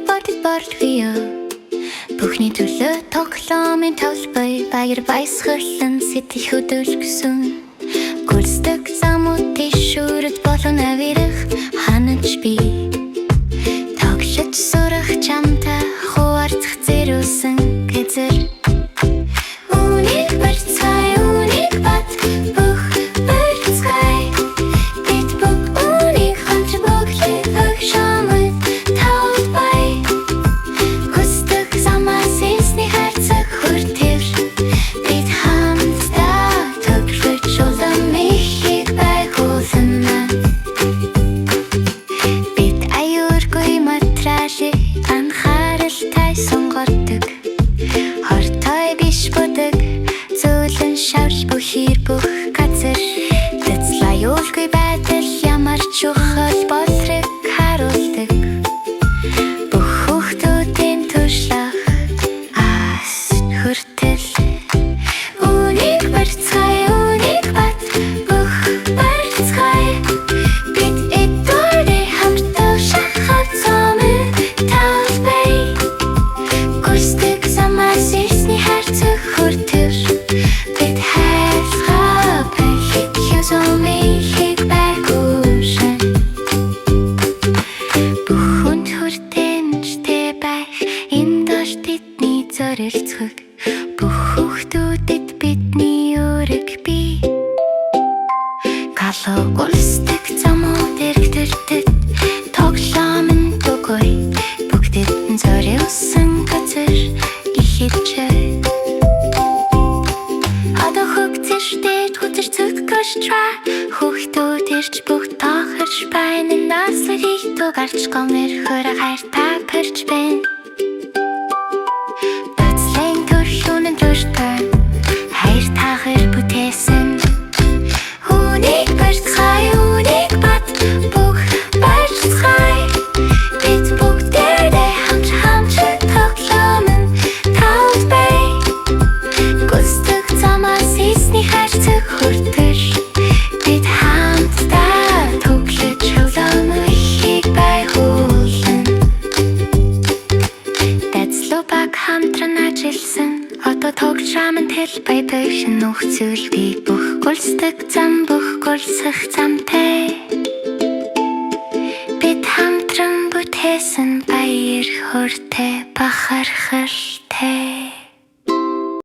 бодит борлвио Бүхний төлөө тоглоомын тавлбай баяр баясгалан сэтгэл хөдөлгсөн Гүрсдэг замууд тийшүүрд болон авирах ханаж би Тоглож сурах чамтай хуваалцах зэрүүлсэн гэзэр Үнийг барьцай, үнийг бат бүх барьцай Бид бүх үнийг хамт бүглээ бүх шамд тавлбай Хүсдэг замаас эсний хайрцаг хүртээр Бид хамтдаа төглөж улам ихийг байгуулна Бид аюургүй матраши анхааралтай сонгордог Хортой биш будаг зөөлөн шавж бүхий бүх газар Дэцлай уулгүй байдал ямар ч ухал бодрыг харуулдаг Бүх хүүхдүүдийн туршлах аас хүртэл Үнийг барьцай, үнийг бат бүх барьцай Бид эдгээрээ хамтдаа шахах замыг тавлбай Гүрсдэг замаас эсний хайрцаг хүртээр Бид хайрлахаа бэлэг юзом ихийг байгуулсан Бүхэнд хүртэнчтэй байх энэ доош бидний зорилцох Бүх хүүхдүүдэд бидний үүрэг бий Галуу гүрсдэг замууд эргэтэрдэд тоглоомын дугуй Бүгдэд нь зориулсан газар ихэвчээ Одоо хөгцөртэй хүзэр зүтгэж try Хүүхдүүд ирж бүх тоохорч байна Наслыг ихтүү гарч гомэр хөрө хайртай përч байна Бацлын төрхүүнэн төртэй Хайр тахыр бүтээсэн Үнийг барьцай, үнийг бат бүх барьцай Бид бүгдээрээ хамт тоглоомын тавлбай Гүрсдэг замаас эсний хайрцаг хүртээр Бид хамтдаа төглөж улам ихийг байгуулна Дэцлубаг хамтран ажилласан Одоо тоглоомын талбай дэвшин нөхцөл би бүх гүрсдэг зам бүх гүрсэх замтай Бид хамтран бүтээсэн баяр хөөртэй бахархалтай